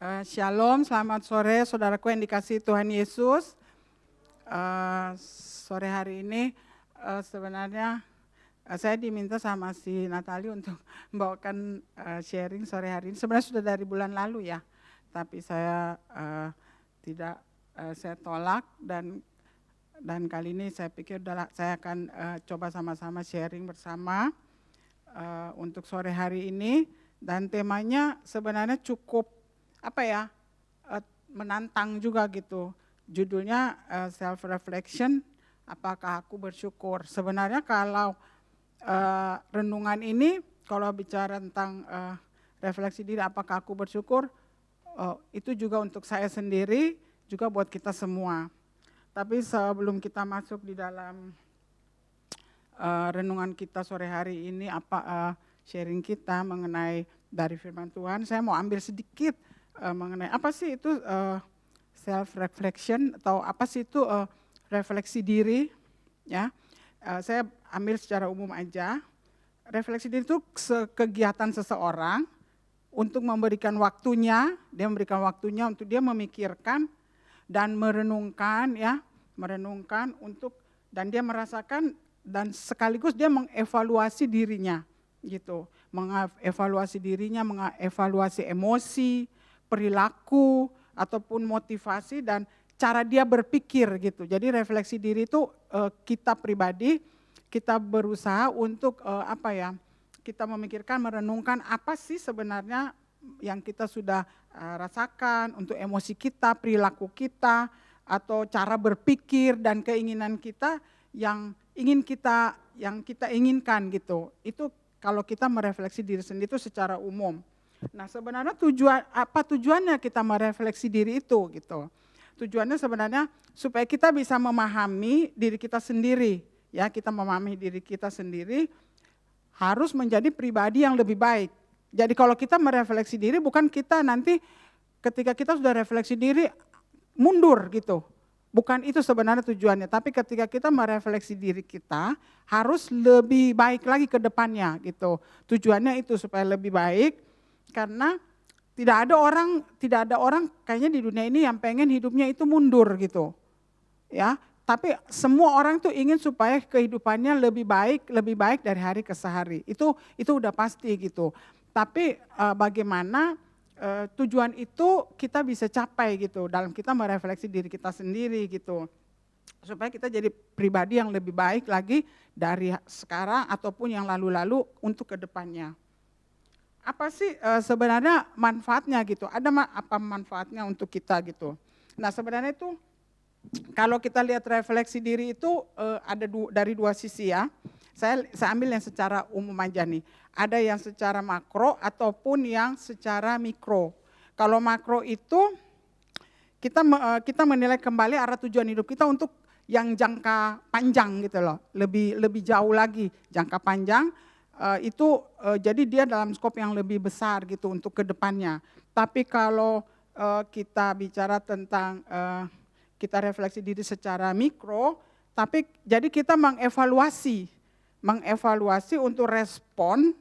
Shalom, selamat sore saudaraku yang dikasihi Tuhan Yesus. Sore hari ini sebenarnya saya diminta sama si Natali untuk membawakan sharing sore hari ini. Sebenarnya sudah dari bulan lalu ya, tapi saya tidak, saya tolak dan kali ini saya pikir saya akan coba sama-sama sharing bersama untuk sore hari ini. Dan temanya sebenarnya cukup menantang juga gitu. Judulnya self reflection, apakah aku bersyukur. Sebenarnya kalau renungan ini kalau bicara tentang refleksi diri apakah aku bersyukur, itu juga untuk saya sendiri, juga buat kita semua. Tapi sebelum kita masuk di dalam renungan kita sore hari ini, sharing kita mengenai dari firman Tuhan, saya mau ambil sedikit mengenai apa sih itu self reflection atau apa sih itu refleksi diri ya. Saya ambil secara umum aja. Refleksi diri itu kegiatan seseorang untuk memberikan waktunya, dia memberikan waktunya untuk dia memikirkan dan merenungkan untuk, dan dia merasakan dan sekaligus dia mengevaluasi dirinya gitu. Mengevaluasi dirinya, mengevaluasi emosi, perilaku, ataupun motivasi dan cara dia berpikir gitu. Jadi refleksi diri itu kita pribadi, kita berusaha untuk kita memikirkan, merenungkan apa sih sebenarnya yang kita sudah rasakan untuk emosi kita, perilaku kita, atau cara berpikir dan keinginan kita yang kita inginkan gitu. Itu kalau kita merefleksi diri sendiri itu secara umum. Nah sebenarnya tujuannya kita merefleksi diri itu gitu. Tujuannya sebenarnya supaya kita bisa memahami diri kita sendiri. Ya, kita memahami diri kita sendiri harus menjadi pribadi yang lebih baik. Jadi kalau kita merefleksi diri bukan kita nanti ketika kita sudah refleksi diri mundur gitu. Bukan itu sebenarnya tujuannya, tapi ketika kita merefleksi diri kita harus lebih baik lagi ke depannya gitu. Tujuannya itu supaya lebih baik. Karena tidak ada orang kayaknya di dunia ini yang pengen hidupnya itu mundur gitu. Ya, tapi semua orang tuh ingin supaya kehidupannya lebih baik dari hari ke hari. Itu udah pasti gitu. Tapi bagaimana tujuan itu kita bisa capai gitu dalam kita merefleksi diri kita sendiri gitu. Supaya kita jadi pribadi yang lebih baik lagi dari sekarang ataupun yang lalu-lalu untuk ke depannya. Apa sih sebenarnya manfaatnya gitu? Ada apa manfaatnya untuk kita gitu? Nah sebenarnya itu kalau kita lihat refleksi diri itu ada dari dua sisi ya. Saya ambil yang secara umum aja nih. Ada yang secara makro ataupun yang secara mikro. Kalau makro itu kita menilai kembali arah tujuan hidup kita untuk yang jangka panjang gitu loh. Lebih jauh lagi jangka panjang. Jadi dia dalam skop yang lebih besar gitu untuk kedepannya. Tapi kalau kita bicara tentang kita refleksi diri secara mikro, tapi jadi kita mengevaluasi untuk respon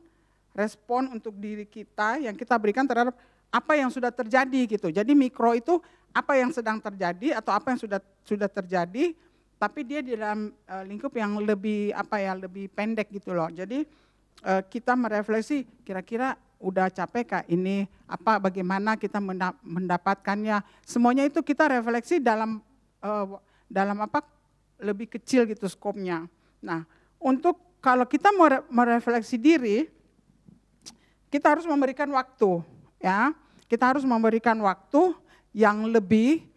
untuk diri kita yang kita berikan terhadap apa yang sudah terjadi gitu. Jadi mikro itu apa yang sedang terjadi atau apa yang sudah terjadi, tapi dia di dalam lingkup yang lebih lebih pendek gitu loh. Jadi kita merefleksi kira-kira udah capek kah ini, bagaimana kita mendapatkannya. Semuanya itu kita refleksi dalam lebih kecil gitu skopnya. Nah, untuk kalau kita merefleksi diri, kita harus memberikan waktu ya. Kita harus memberikan waktu yang lebih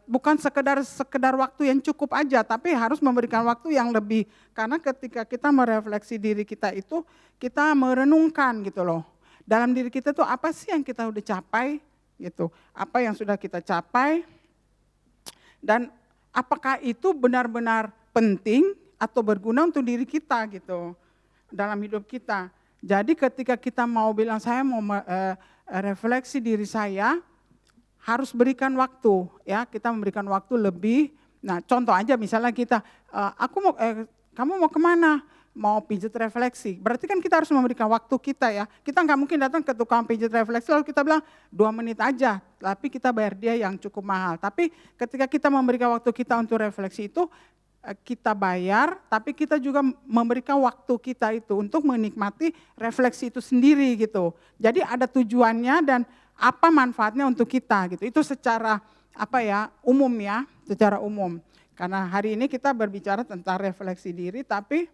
bukan sekedar waktu yang cukup aja, tapi harus memberikan waktu yang lebih. Karena ketika kita merefleksi diri kita itu, kita merenungkan gitu loh. Dalam diri kita tuh apa sih yang kita udah capai gitu. Apa yang sudah kita capai dan apakah itu benar-benar penting atau berguna untuk diri kita gitu dalam hidup kita. Jadi ketika kita mau bilang saya mau refleksi diri saya, harus berikan waktu ya, kita memberikan waktu lebih. Nah contoh aja misalnya kita, kamu mau kemana? mau pijat refleksi. Berarti kan kita harus memberikan waktu kita ya. Kita nggak mungkin datang ke tukang pijat refleksi lalu kita bilang 2 menit aja, tapi kita bayar dia yang cukup mahal. Tapi ketika kita memberikan waktu kita untuk refleksi itu, kita bayar, tapi kita juga memberikan waktu kita itu untuk menikmati refleksi itu sendiri gitu. Jadi ada tujuannya dan apa manfaatnya untuk kita gitu. Itu secara umum ya, secara umum. Karena hari ini kita berbicara tentang refleksi diri, tapi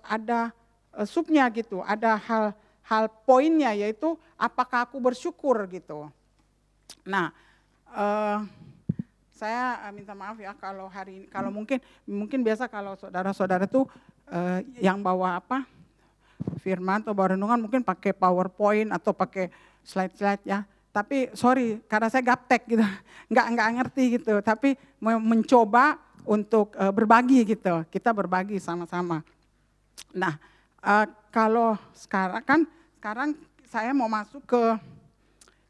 ada subnya gitu, ada hal poinnya yaitu apakah aku bersyukur gitu. Nah, saya minta maaf ya kalau hari ini, kalau mungkin biasa kalau saudara-saudara tuh yang bawa firman atau bawa renungan mungkin pakai PowerPoint atau pakai slide-slide ya. Tapi sorry, karena saya gaptek gitu, nggak ngerti gitu. Tapi mencoba untuk berbagi gitu, kita berbagi sama-sama. Nah, kalau sekarang saya mau masuk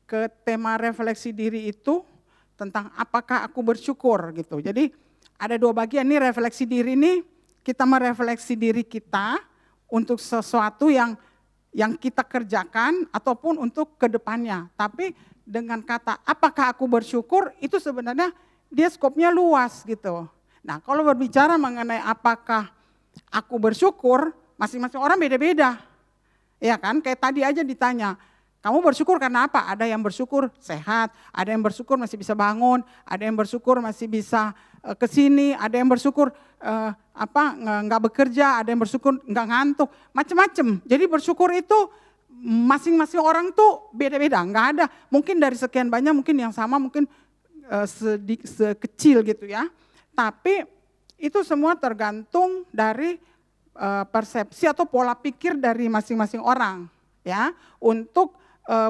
ke tema refleksi diri itu tentang apakah aku bersyukur gitu. Jadi ada 2 bagian nih refleksi diri ini, kita merefleksi diri kita untuk sesuatu yang kita kerjakan ataupun untuk kedepannya. Tapi dengan kata apakah aku bersyukur itu sebenarnya dia skopnya luas gitu. Nah kalau berbicara mengenai apakah aku bersyukur, masing-masing orang beda-beda. Ya kan, kayak tadi aja ditanya, kamu bersyukur karena apa? Ada yang bersyukur sehat, ada yang bersyukur masih bisa bangun, ada yang bersyukur masih bisa kesini, ada yang bersyukur nggak bekerja, ada yang bersyukur nggak ngantuk, macam-macam. Jadi bersyukur itu masing-masing orang tuh beda-beda, nggak ada. Mungkin dari sekian banyak, mungkin yang sama, mungkin sekecil gitu ya. Tapi itu semua tergantung dari persepsi atau pola pikir dari masing-masing orang ya untuk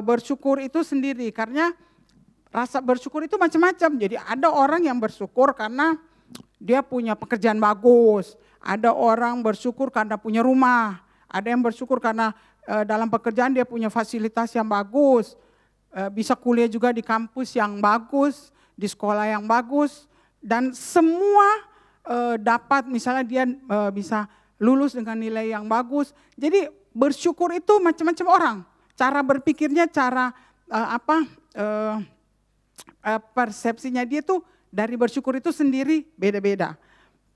bersyukur itu sendiri. Karena rasa bersyukur itu macam-macam. Jadi ada orang yang bersyukur karena dia punya pekerjaan bagus, ada orang bersyukur karena punya rumah, ada yang bersyukur karena dalam pekerjaan dia punya fasilitas yang bagus, bisa kuliah juga di kampus yang bagus, di sekolah yang bagus, dan semua dapat misalnya dia bisa lulus dengan nilai yang bagus. Jadi bersyukur itu macam-macam orang. Cara berpikirnya, cara persepsinya dia tuh dari bersyukur itu sendiri beda-beda.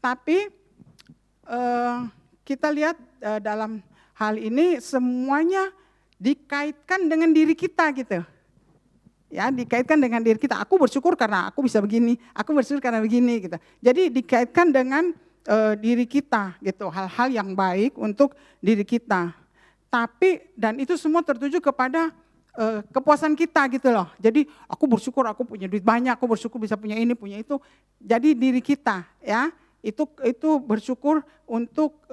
Tapi kita lihat dalam hal ini semuanya dikaitkan dengan diri kita gitu. Ya, dikaitkan dengan diri kita. Aku bersyukur karena aku bisa begini, aku bersyukur karena begini gitu. Jadi dikaitkan dengan diri kita gitu, hal-hal yang baik untuk diri kita. Tapi dan itu semua tertuju kepada kepuasan kita gitu loh. Jadi aku bersyukur aku punya duit banyak, aku bersyukur bisa punya ini, punya itu. Jadi diri kita ya, itu bersyukur untuk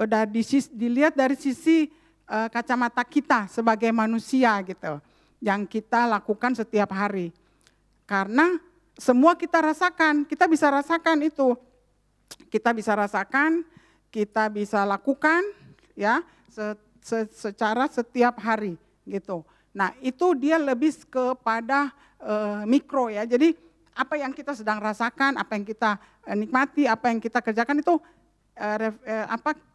dilihat dari sisi kacamata kita sebagai manusia gitu. Yang kita lakukan setiap hari. Karena semua kita rasakan, kita bisa rasakan itu. Kita bisa rasakan, kita bisa lakukan ya secara setiap hari gitu. Nah itu dia lebih kepada mikro ya. Jadi apa yang kita sedang rasakan, apa yang kita nikmati, apa yang kita kerjakan itu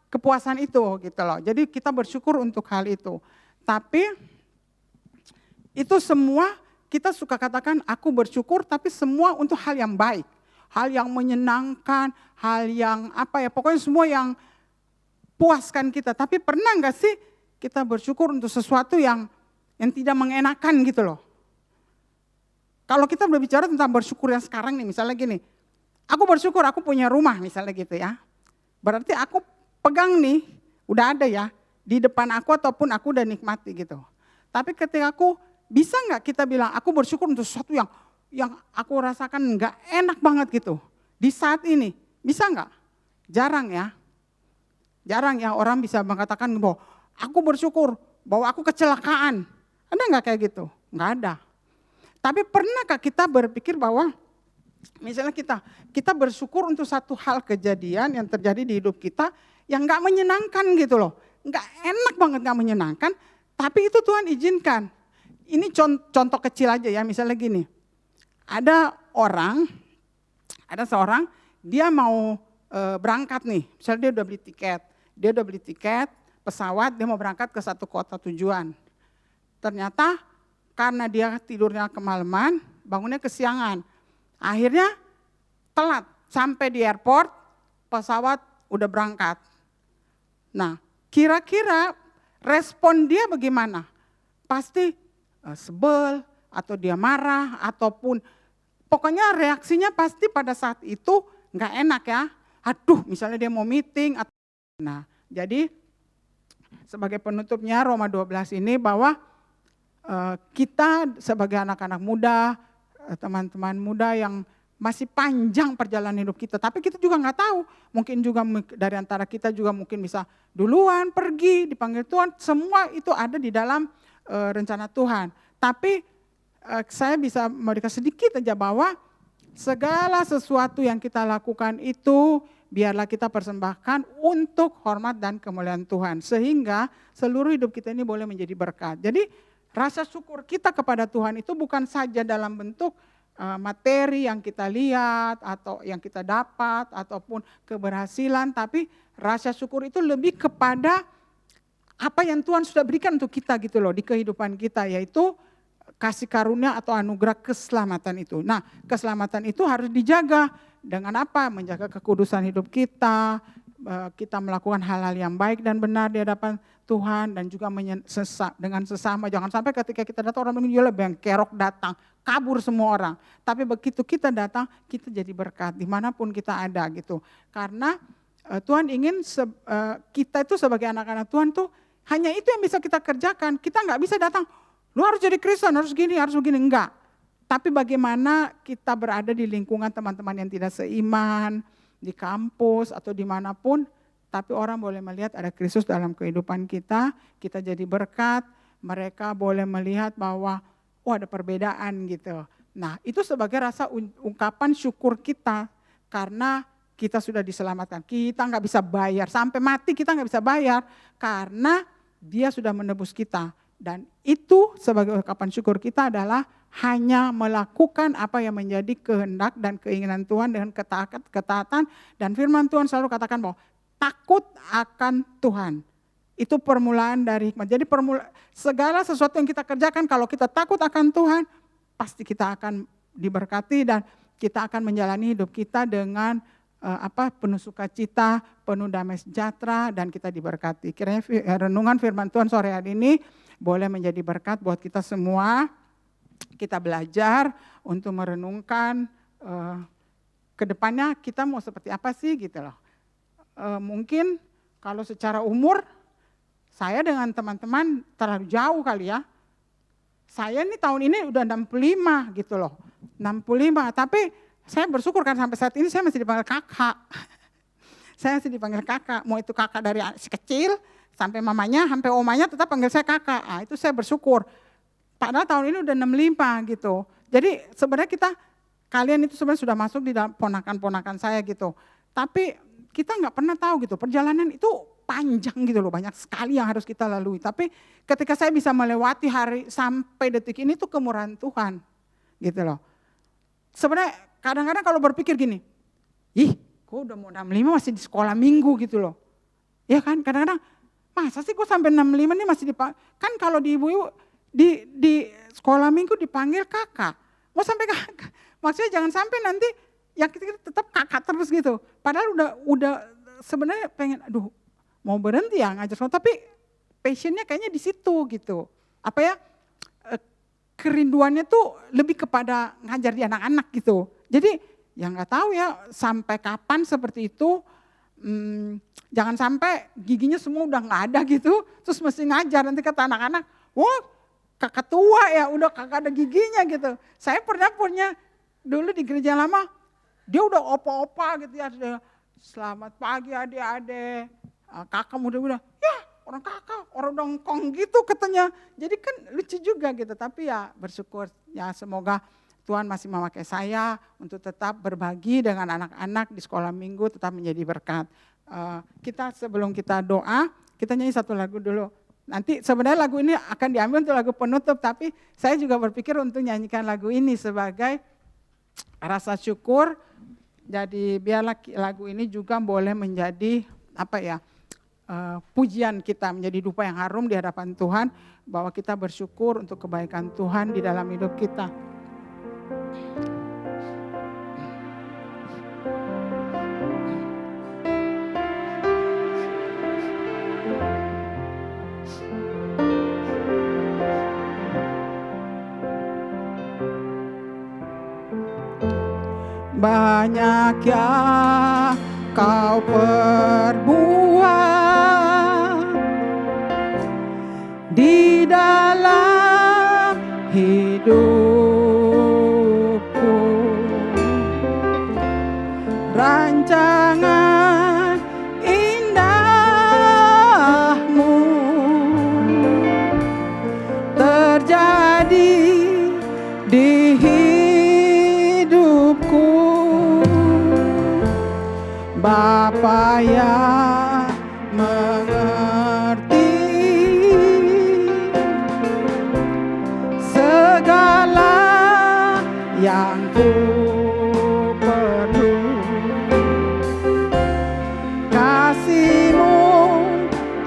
kepuasan itu gitu loh. Jadi kita bersyukur untuk hal itu. Tapi itu semua kita suka katakan aku bersyukur, tapi semua untuk hal yang baik, hal yang menyenangkan, hal yang pokoknya semua yang puaskan kita. Tapi pernah nggak sih kita bersyukur untuk sesuatu yang tidak mengenakan gitu loh. Kalau kita berbicara tentang bersyukur yang sekarang nih, misalnya gini, aku bersyukur aku punya rumah misalnya gitu ya. Berarti aku pegang nih, udah ada ya, di depan aku ataupun aku udah nikmati gitu. Tapi ketika bisa nggak kita bilang aku bersyukur untuk sesuatu yang aku rasakan nggak enak banget gitu di saat ini, bisa nggak? Jarang ya, jarang ya orang bisa mengatakan bahwa aku bersyukur bahwa aku kecelakaan. Ada nggak kayak gitu? Nggak ada. Tapi pernahkah kita berpikir bahwa misalnya kita bersyukur untuk satu hal kejadian yang terjadi di hidup kita yang nggak menyenangkan gitu loh, nggak enak banget, nggak menyenangkan, tapi itu Tuhan izinkan. Ini contoh kecil aja ya, misalnya gini, ada seorang dia mau berangkat nih, misalnya dia udah beli tiket, Dia udah beli tiket pesawat, dia mau berangkat ke satu kota tujuan. Ternyata karena dia tidurnya kemalaman, bangunnya kesiangan. Akhirnya telat, sampai di airport, pesawat udah berangkat. Nah, kira-kira respon dia bagaimana? Pasti sebel, atau dia marah, ataupun pokoknya reaksinya pasti pada saat itu nggak enak ya. Aduh, misalnya dia mau meeting. Nah, jadi sebagai penutupnya Roma 12 ini bahwa kita sebagai anak-anak muda, teman-teman muda yang masih panjang perjalanan hidup kita, tapi kita juga nggak tahu, mungkin juga dari antara kita juga mungkin bisa duluan pergi, dipanggil Tuhan, semua itu ada di dalam rencana Tuhan. Tapi saya bisa memberikan sedikit aja bahwa segala sesuatu yang kita lakukan itu biarlah kita persembahkan untuk hormat dan kemuliaan Tuhan, sehingga seluruh hidup kita ini boleh menjadi berkat. Jadi rasa syukur kita kepada Tuhan itu bukan saja dalam bentuk materi yang kita lihat atau yang kita dapat ataupun keberhasilan, tapi rasa syukur itu lebih kepada apa yang Tuhan sudah berikan untuk kita gitu loh di kehidupan kita, yaitu kasih karunia atau anugerah keselamatan itu. Nah, keselamatan itu harus dijaga dengan apa? Menjaga kekudusan hidup kita, kita melakukan hal-hal yang baik dan benar di hadapan Tuhan, dan juga dengan sesama. Jangan sampai ketika kita datang orang bilang, yang kerok datang, kabur semua orang. Tapi begitu kita datang, kita jadi berkat dimanapun kita ada gitu. Karena Tuhan ingin kita itu sebagai anak-anak Tuhan tuh hanya itu yang bisa kita kerjakan. Kita nggak bisa datang, lu harus jadi Kristen, harus gini, harus begini, enggak. Tapi bagaimana kita berada di lingkungan teman-teman yang tidak seiman, di kampus atau dimanapun, tapi orang boleh melihat ada Kristus dalam kehidupan kita, kita jadi berkat, mereka boleh melihat bahwa ada perbedaan gitu. Nah, itu sebagai rasa ungkapan syukur kita karena kita sudah diselamatkan. Kita nggak bisa bayar, sampai mati kita nggak bisa bayar karena Dia sudah menebus kita. Dan itu sebagai ungkapan syukur kita adalah hanya melakukan apa yang menjadi kehendak dan keinginan Tuhan dengan ketaatan, dan firman Tuhan selalu katakan bahwa takut akan Tuhan. Itu permulaan dari hikmat. Jadi segala sesuatu yang kita kerjakan kalau kita takut akan Tuhan, pasti kita akan diberkati dan kita akan menjalani hidup kita dengan penuh sukacita, penuh damai sejahtera, dan kita diberkati. Kiranya renungan firman Tuhan sore hari ini boleh menjadi berkat buat kita semua. Kita belajar untuk merenungkan ke depannya kita mau seperti apa sih gitu loh. Mungkin kalau secara umur saya dengan teman-teman terlalu jauh kali ya. Saya nih tahun ini udah 65 gitu loh. 65, tapi saya bersyukur kan sampai saat ini saya masih dipanggil kakak. Saya masih dipanggil kakak, mau itu kakak dari si kecil sampai mamanya, sampai omanya tetap panggil saya kakak. Itu saya bersyukur. Padahal tahun ini udah 65 gitu. Jadi sebenarnya kalian itu sebenarnya sudah masuk di dalam ponakan-ponakan saya gitu. Tapi kita nggak pernah tahu gitu, perjalanan itu panjang gitu loh, banyak sekali yang harus kita lalui. Tapi ketika saya bisa melewati hari sampai detik ini tuh kemurahan Tuhan gitu loh. Sebenarnya kadang-kadang kalau berpikir gini, gue udah mau 65 masih di sekolah minggu gitu loh. Ya kan, kadang-kadang masa sih gue sampai 65 nih masih dipanggil, kan kalau di ibu-ibu di sekolah minggu dipanggil kakak. Mau sampai kakak, maksudnya jangan sampai nanti ya kita tetap kakak terus gitu. Padahal udah sebenarnya pengen, mau berhenti ya ngajar sekolah, tapi passionnya kayaknya di situ gitu. Kerinduannya tuh lebih kepada ngajar di anak-anak gitu. Jadi ya nggak tahu ya sampai kapan seperti itu. Jangan sampai giginya semua udah nggak ada gitu, terus mesti ngajar, nanti kata anak-anak, wah kakak tua ya, udah kakak ada giginya gitu. Saya pernah punya dulu di gereja lama, dia udah opa-opa gitu ya, selamat pagi adik-adik, kakak muda-muda, ya orang kakak, orang dongkong gitu katanya. Jadi kan lucu juga gitu, tapi ya bersyukur ya semoga Tuhan masih memakai saya untuk tetap berbagi dengan anak-anak di sekolah minggu, tetap menjadi berkat. Sebelum kita doa, kita nyanyi satu lagu dulu. Nanti sebenarnya lagu ini akan diambil untuk lagu penutup, tapi saya juga berpikir untuk nyanyikan lagu ini sebagai rasa syukur. Jadi biarlah lagu ini juga boleh menjadi pujian kita, menjadi dupa yang harum di hadapan Tuhan, bahwa kita bersyukur untuk kebaikan Tuhan di dalam hidup kita. Banyak yang kau perbuat di dalam hidupku, rancangan indahmu terjadi di hidupku. Bapa yang mengerti segala yang ku perlu, kasih-Mu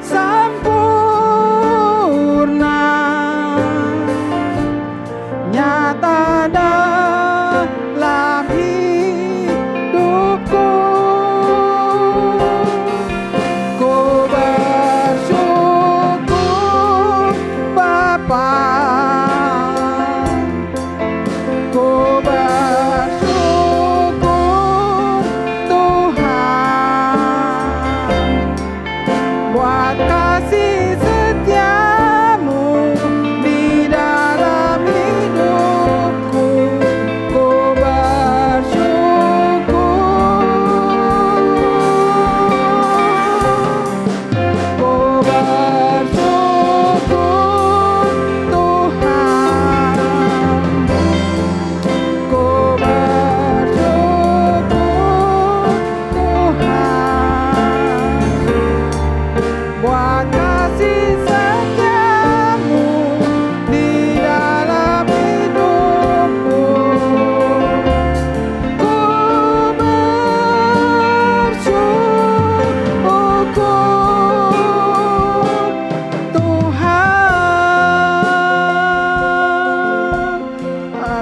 sempurna, nyata dalam hidupku.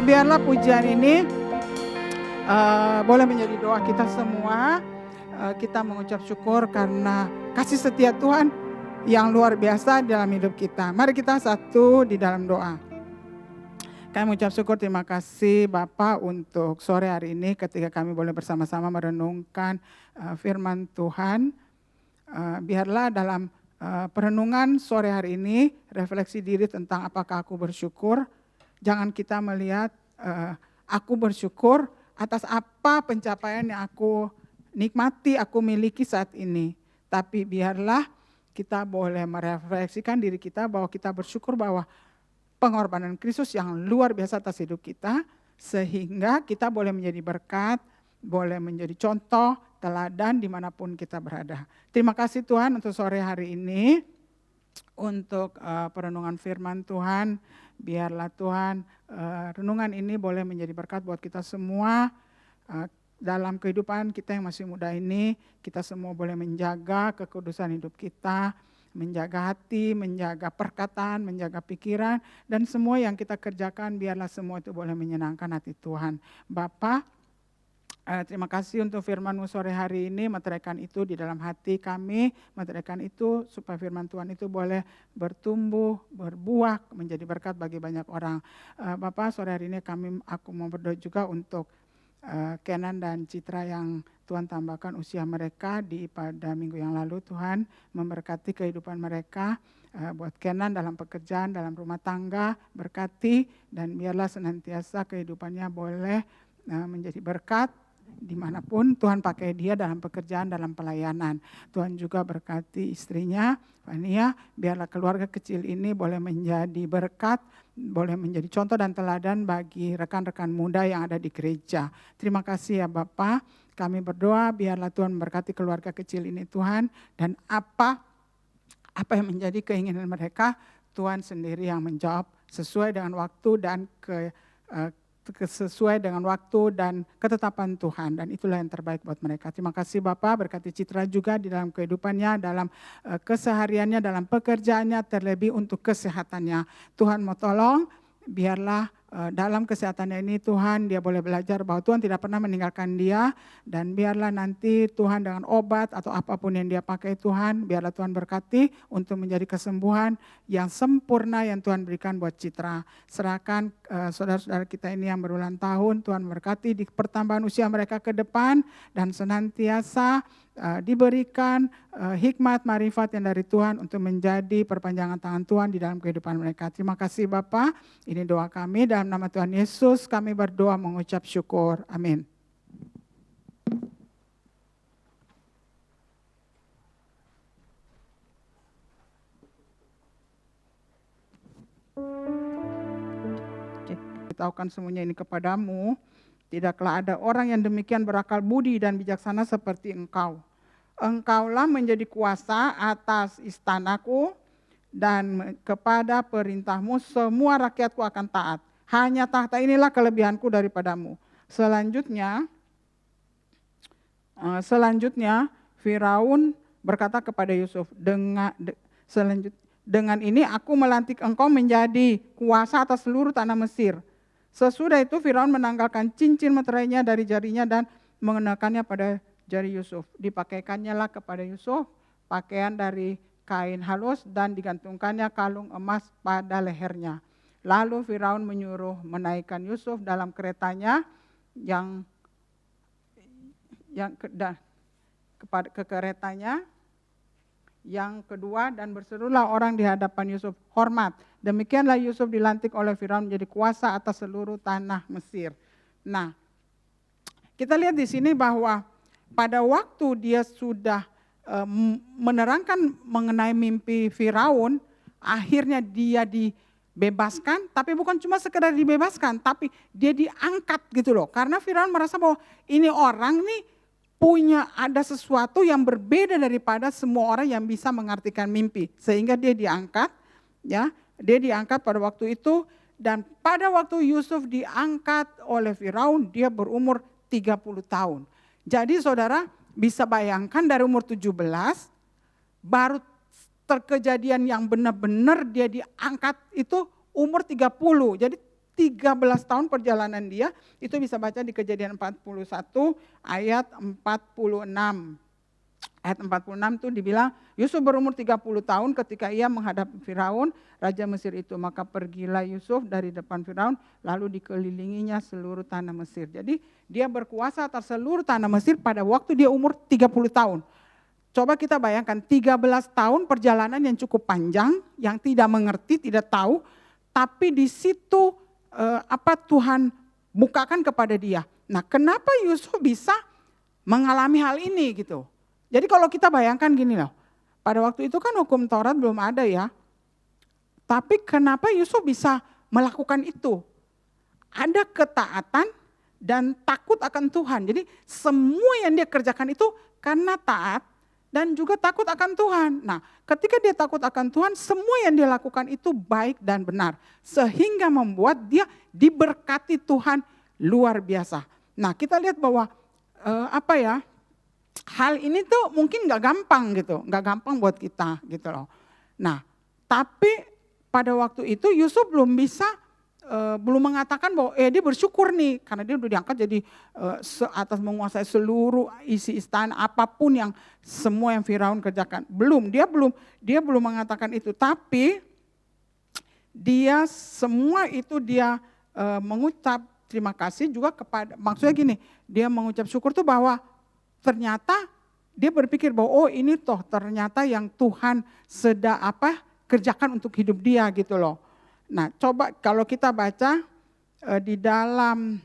Biarlah pujian ini boleh menjadi doa kita semua. Kita mengucap syukur karena kasih setia Tuhan yang luar biasa dalam hidup kita. Mari kita satu di dalam doa. Kami mengucap syukur, terima kasih Bapa untuk sore hari ini ketika kami boleh bersama-sama merenungkan firman Tuhan. Biarlah dalam perenungan sore hari ini refleksi diri tentang apakah aku bersyukur. Jangan kita melihat aku bersyukur atas apa pencapaian yang aku nikmati, aku miliki saat ini. Tapi biarlah kita boleh merefleksikan diri kita bahwa kita bersyukur bahwa pengorbanan Kristus yang luar biasa atas hidup kita, sehingga kita boleh menjadi berkat, boleh menjadi contoh, teladan dimanapun kita berada. Terima kasih Tuhan untuk sore hari ini, untuk perenungan firman Tuhan. Biarlah Tuhan renungan ini boleh menjadi berkat buat kita semua. Dalam kehidupan kita yang masih muda ini, kita semua boleh menjaga kekudusan hidup kita, menjaga hati, menjaga perkataan, menjaga pikiran, dan semua yang kita kerjakan biarlah semua itu boleh menyenangkan hati Tuhan. Bapa, terima kasih untuk firman-Mu sore hari ini, meteraikan itu di dalam hati kami, meteraikan itu supaya firman Tuhan itu boleh bertumbuh, berbuah, menjadi berkat bagi banyak orang. Bapak, sore hari ini aku mau berdoa juga untuk Kenan dan Citra yang Tuhan tambahkan usia mereka pada minggu yang lalu. Tuhan memberkati kehidupan mereka, buat Kenan dalam pekerjaan, dalam rumah tangga, berkati, dan biarlah senantiasa kehidupannya boleh menjadi berkat, dimanapun Tuhan pakai dia dalam pekerjaan, dalam pelayanan. Tuhan juga berkati istrinya, Fania, biarlah keluarga kecil ini boleh menjadi berkat, boleh menjadi contoh dan teladan bagi rekan-rekan muda yang ada di gereja. Terima kasih ya Bapak, kami berdoa biarlah Tuhan memberkati keluarga kecil ini Tuhan, dan apa yang menjadi keinginan mereka, Tuhan sendiri yang menjawab sesuai dengan waktu dan sesuai dengan waktu dan ketetapan Tuhan, dan itulah yang terbaik buat mereka. Terima kasih Bapak, berkati Citra juga di dalam kehidupannya, dalam kesehariannya, dalam pekerjaannya, terlebih untuk kesehatannya. Tuhan mau tolong, biarlah dalam kesehatannya ini Tuhan dia boleh belajar bahwa Tuhan tidak pernah meninggalkan dia, dan biarlah nanti Tuhan dengan obat atau apapun yang dia pakai Tuhan, biarlah Tuhan berkati untuk menjadi kesembuhan yang sempurna yang Tuhan berikan buat Citra. Serahkan saudara-saudara kita ini yang berulang tahun, Tuhan berkati di pertambahan usia mereka ke depan, dan senantiasa diberikan hikmat marifat yang dari Tuhan untuk menjadi perpanjangan tangan Tuhan di dalam kehidupan mereka. Terima kasih Bapa, ini doa kami dalam nama Tuhan Yesus, kami berdoa mengucap syukur. Amin. Beritahukan semuanya ini kepadamu, tidaklah ada orang yang demikian berakal budi dan bijaksana seperti engkau. Engkaulah menjadi kuasa atas istanaku, dan kepada perintahmu semua rakyatku akan taat. Hanya tahta inilah kelebihanku daripadamu. Selanjutnya Firaun berkata kepada Yusuf, dengan ini aku melantik engkau menjadi kuasa atas seluruh tanah Mesir. Sesudah itu Firaun menanggalkan cincin meterainya dari jarinya dan mengenakannya pada jari Yusuf. Dipakaikannya lah kepada Yusuf pakaian dari kain halus dan digantungkannya kalung emas pada lehernya. Lalu Firaun menyuruh menaikkan Yusuf dalam keretanya ke keretanya yang kedua, dan berserulah orang di hadapan Yusuf, hormat. Demikianlah Yusuf dilantik oleh Firaun menjadi kuasa atas seluruh tanah Mesir. Nah, kita lihat di sini bahwa pada waktu dia sudah menerangkan mengenai mimpi Firaun, akhirnya dia dibebaskan, tapi bukan cuma sekedar dibebaskan, tapi dia diangkat gitu loh. Karena Firaun merasa bahwa ini orang nih punya ada sesuatu yang berbeda daripada semua orang yang bisa mengartikan mimpi, sehingga dia diangkat, ya, dia diangkat pada waktu itu. Dan pada waktu Yusuf diangkat oleh Firaun, dia berumur 30 tahun. Jadi saudara bisa bayangkan dari umur 17 baru terkejadian yang benar-benar dia diangkat itu umur 30. Jadi 13 tahun perjalanan dia, itu bisa baca di Kejadian 41 ayat 46. Ayat 46 itu dibilang, Yusuf berumur 30 tahun ketika ia menghadapi Firaun, Raja Mesir itu. Maka pergilah Yusuf dari depan Firaun, lalu dikelilinginya seluruh tanah Mesir. Jadi dia berkuasa atas seluruh tanah Mesir pada waktu dia umur 30 tahun. Coba kita bayangkan 13 tahun perjalanan yang cukup panjang, yang tidak mengerti, tidak tahu, tapi di situ Tuhan bukakan kepada dia. Nah, kenapa Yusuf bisa mengalami hal ini gitu? Jadi kalau kita bayangkan gini loh, pada waktu itu kan hukum Taurat belum ada ya. Tapi kenapa Yusuf bisa melakukan itu? Ada ketaatan dan takut akan Tuhan. Jadi semua yang dia kerjakan itu karena taat dan juga takut akan Tuhan. Nah, ketika dia takut akan Tuhan, semua yang dia lakukan itu baik dan benar. Sehingga membuat dia diberkati Tuhan luar biasa. Nah, kita lihat bahwa hal ini tuh mungkin gak gampang gitu, gak gampang buat kita gitu loh. Nah, tapi pada waktu itu Yusuf belum mengatakan bahwa dia bersyukur nih karena dia udah diangkat jadi atas menguasai seluruh isi istana, apapun yang semua yang Firaun kerjakan. Dia belum mengatakan itu, tapi dia semua itu dia mengucap terima kasih juga kepada, maksudnya gini, dia mengucap syukur tuh bahwa ternyata dia berpikir bahwa ini toh ternyata yang Tuhan kerjakan untuk hidup dia gitu loh. Nah, coba kalau kita baca di dalam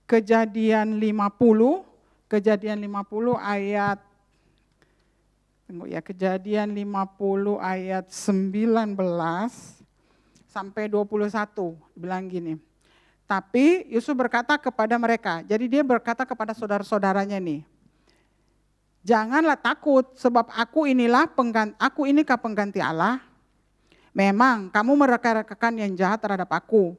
Kejadian 50 ayat Kejadian 50 ayat 19 sampai 21 bilang gini. Tapi Yusuf berkata kepada mereka, jadi dia berkata kepada saudara-saudaranya nih, janganlah takut sebab aku inikah pengganti Allah. Memang kamu mereka-rekakan yang jahat terhadap aku,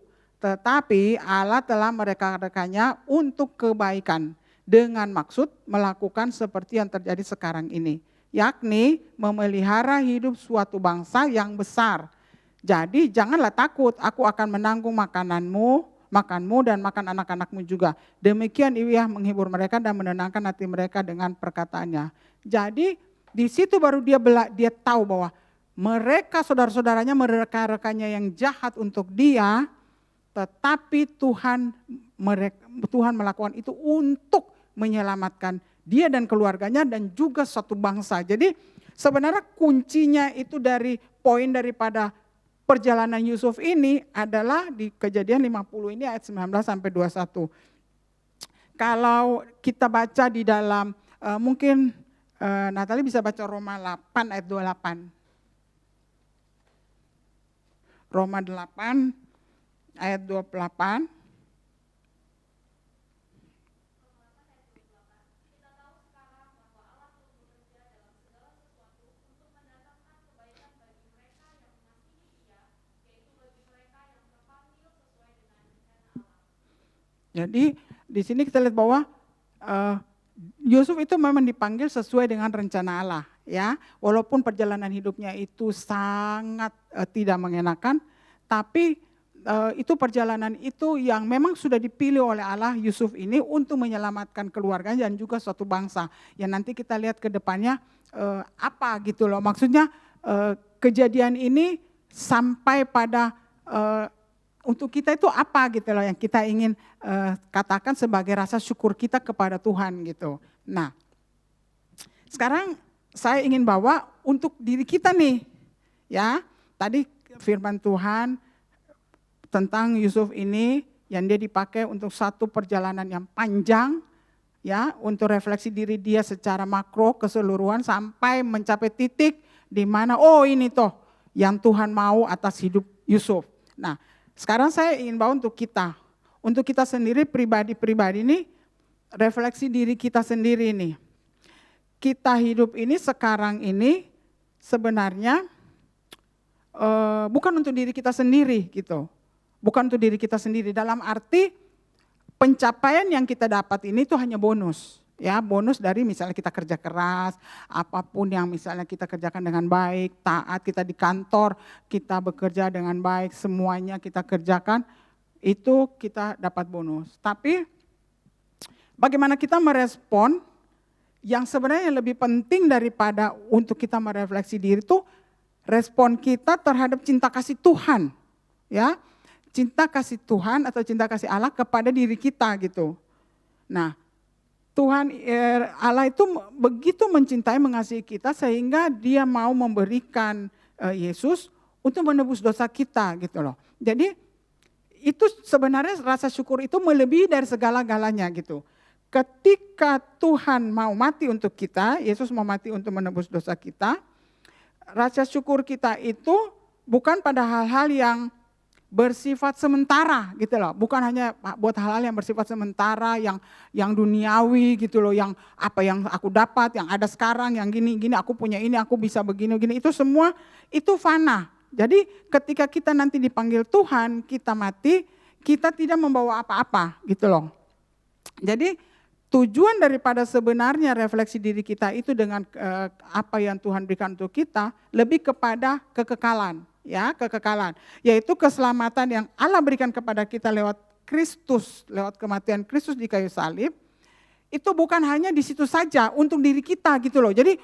Tetapi Allah telah mereka-rekanya untuk kebaikan dengan maksud melakukan seperti yang terjadi sekarang ini, yakni memelihara hidup suatu bangsa yang besar. Jadi janganlah takut, aku akan menanggung makanmu dan makan anak-anakmu juga. Demikian ia menghibur mereka dan menenangkan hati mereka dengan perkataannya. Jadi di situ baru dia tahu bahwa mereka saudara-saudaranya, mereka-rekannya yang jahat untuk dia, tetapi Tuhan melakukan itu untuk menyelamatkan dia dan keluarganya dan juga suatu bangsa. Jadi sebenarnya kuncinya itu dari poin daripada perjalanan Yusuf ini adalah di Kejadian 50 ini ayat 19 sampai 21. Kalau kita baca di dalam mungkin Natali bisa baca Roma 8 ayat 28. Roma 8 ayat 28. Jadi di sini kita lihat bahwa Yusuf itu memang dipanggil sesuai dengan rencana Allah, ya. Walaupun perjalanan hidupnya itu sangat tidak mengenakan, tapi itu perjalanan itu yang memang sudah dipilih oleh Allah Yusuf ini untuk menyelamatkan keluarganya dan juga suatu bangsa. Yang nanti kita lihat ke depannya apa gitu loh. Maksudnya kejadian ini sampai pada untuk kita itu apa gitu loh yang kita ingin katakan sebagai rasa syukur kita kepada Tuhan gitu. Nah, sekarang saya ingin bawa untuk diri kita nih, ya. Tadi firman Tuhan tentang Yusuf ini yang dia dipakai untuk satu perjalanan yang panjang, ya, untuk refleksi diri dia secara makro keseluruhan sampai mencapai titik di mana ini toh yang Tuhan mau atas hidup Yusuf. Nah, sekarang saya ingin bawa untuk kita sendiri pribadi-pribadi ini, refleksi diri kita sendiri nih. Kita hidup ini sekarang ini sebenarnya bukan untuk diri kita sendiri gitu. Bukan untuk diri kita sendiri dalam arti pencapaian yang kita dapat ini itu hanya bonus. Ya, bonus dari misalnya kita kerja keras, apapun yang misalnya kita kerjakan dengan baik, taat, kita di kantor, kita bekerja dengan baik, semuanya kita kerjakan, itu kita dapat bonus. Tapi bagaimana kita merespon yang sebenarnya lebih penting daripada untuk kita merefleksi diri itu respon kita terhadap cinta kasih Tuhan. Ya, cinta kasih Tuhan atau cinta kasih Allah kepada diri kita gitu. Nah, Tuhan Allah itu begitu mencintai, mengasihi kita sehingga dia mau memberikan Yesus untuk menebus dosa kita gitu loh. Jadi itu sebenarnya rasa syukur itu melebihi dari segala-galanya gitu. Ketika Tuhan mau mati untuk kita, Yesus mau mati untuk menebus dosa kita, rasa syukur kita itu bukan pada hal-hal yang bersifat sementara gitu loh, bukan hanya buat hal-hal yang bersifat sementara, yang duniawi gitu loh, yang apa yang aku dapat, yang ada sekarang, yang gini-gini, aku punya ini, aku bisa begini-gini, itu semua itu fana. Jadi ketika kita nanti dipanggil Tuhan, kita mati, kita tidak membawa apa-apa gitu loh. Jadi tujuan daripada sebenarnya refleksi diri kita itu dengan apa yang Tuhan berikan untuk kita, lebih kepada kekekalan. Ya, kekekalan, yaitu keselamatan yang Allah berikan kepada kita lewat Kristus, lewat kematian Kristus di kayu salib, itu bukan hanya di situ saja untuk diri kita gitu loh. Jadi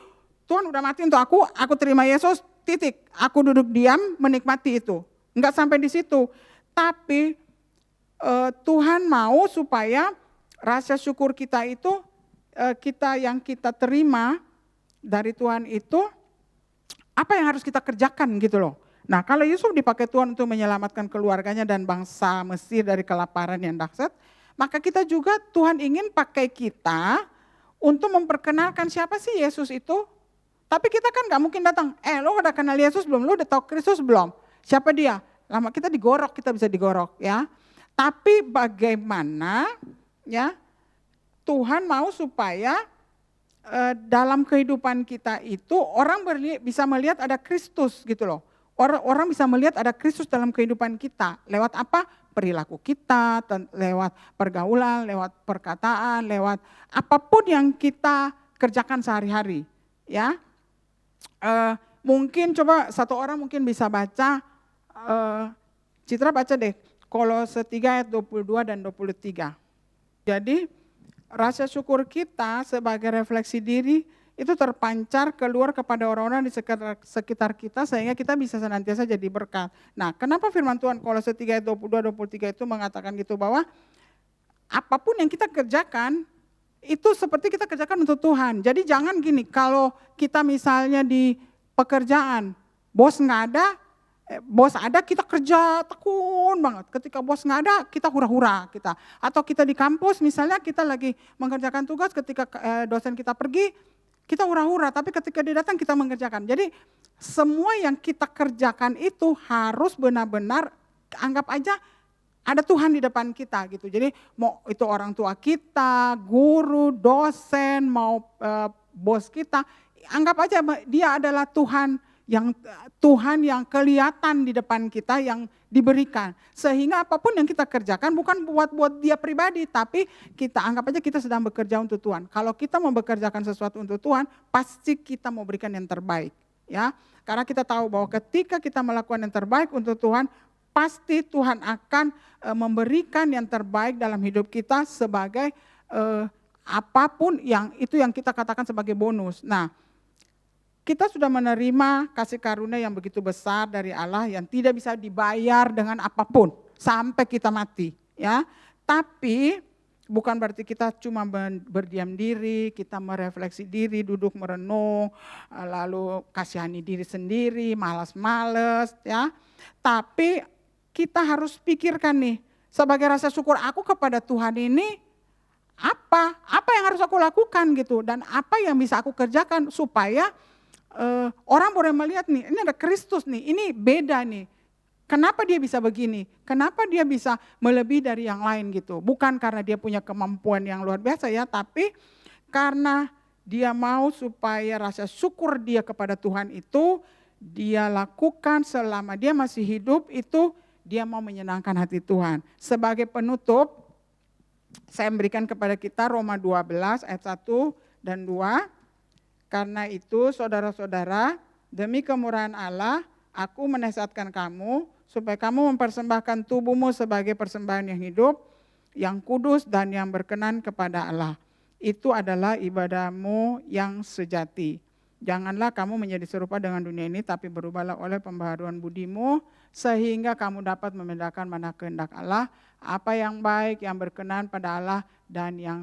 Tuhan udah mati untuk aku terima Yesus, titik. Aku duduk diam menikmati itu. Enggak sampai di situ. Tapi Tuhan mau supaya rasa syukur kita itu yang kita terima dari Tuhan itu apa yang harus kita kerjakan gitu loh. Nah, kalau Yusuf dipakai Tuhan untuk menyelamatkan keluarganya dan bangsa Mesir dari kelaparan yang dahsyat, maka kita juga Tuhan ingin pakai kita untuk memperkenalkan siapa sih Yesus itu. Tapi kita kan gak mungkin datang, lo udah kenal Yesus belum? Lo udah tahu Kristus belum? Siapa dia? Lama kita digorok, kita bisa digorok ya. Tapi bagaimana ya Tuhan mau supaya dalam kehidupan kita itu orang bisa melihat ada Kristus gitu loh. Orang bisa melihat ada Kristus dalam kehidupan kita. Lewat apa? perilaku kita, lewat pergaulan, lewat perkataan, lewat apapun yang kita kerjakan sehari-hari. Ya, mungkin coba satu orang mungkin bisa baca, Citra baca deh, Kolose 3 ayat 22 dan 23. Jadi rasa syukur kita sebagai refleksi diri itu terpancar keluar kepada orang-orang di sekitar kita sehingga kita bisa senantiasa jadi berkat. Nah, kenapa firman Tuhan Kolose 3 ayat 22-23 itu mengatakan gitu, bahwa apapun yang kita kerjakan itu seperti kita kerjakan untuk Tuhan. Jadi jangan gini, kalau kita misalnya di pekerjaan, bos nggak ada, bos ada kita kerja tekun banget. Ketika bos nggak ada kita hura-hura kita. Atau kita di kampus misalnya kita lagi mengerjakan tugas, ketika dosen kita pergi kita hura-hura, tapi ketika dia datang kita mengerjakan. Jadi semua yang kita kerjakan itu harus benar-benar anggap aja ada Tuhan di depan kita gitu. Jadi mau itu orang tua kita, guru, dosen, mau bos kita, anggap aja dia adalah Tuhan yang kelihatan di depan kita, yang diberikan. Sehingga apapun yang kita kerjakan bukan buat dia pribadi, tapi kita anggap aja kita sedang bekerja untuk Tuhan. Kalau kita mau bekerjakan sesuatu untuk Tuhan, pasti kita mau berikan yang terbaik. Ya, karena kita tahu bahwa ketika kita melakukan yang terbaik untuk Tuhan, pasti Tuhan akan memberikan yang terbaik dalam hidup kita sebagai apapun yang kita katakan sebagai bonus. Nah, kita sudah menerima kasih karunia yang begitu besar dari Allah yang tidak bisa dibayar dengan apapun sampai kita mati, ya. Tapi bukan berarti kita cuma berdiam diri, kita merefleksi diri, duduk merenung, lalu kasihani diri sendiri, malas-males, ya. Tapi kita harus pikirkan nih, sebagai rasa syukur aku kepada Tuhan ini, apa yang harus aku lakukan gitu, dan apa yang bisa aku kerjakan supaya orang boleh melihat nih, ini ada Kristus nih, ini beda nih. Kenapa dia bisa begini? Kenapa dia bisa melebihi dari yang lain gitu? Bukan karena dia punya kemampuan yang luar biasa ya, tapi karena dia mau supaya rasa syukur dia kepada Tuhan itu dia lakukan selama dia masih hidup, itu dia mau menyenangkan hati Tuhan. Sebagai penutup, saya memberikan kepada kita Roma 12 ayat 1 dan 2. Karena itu saudara-saudara, demi kemurahan Allah, aku menasihatkan kamu supaya kamu mempersembahkan tubuhmu sebagai persembahan yang hidup, yang kudus dan yang berkenan kepada Allah. Itu adalah ibadahmu yang sejati. Janganlah kamu menjadi serupa dengan dunia ini, tapi berubahlah oleh pembaharuan budimu, sehingga kamu dapat membedakan mana kehendak Allah, apa yang baik, yang berkenan pada Allah, dan yang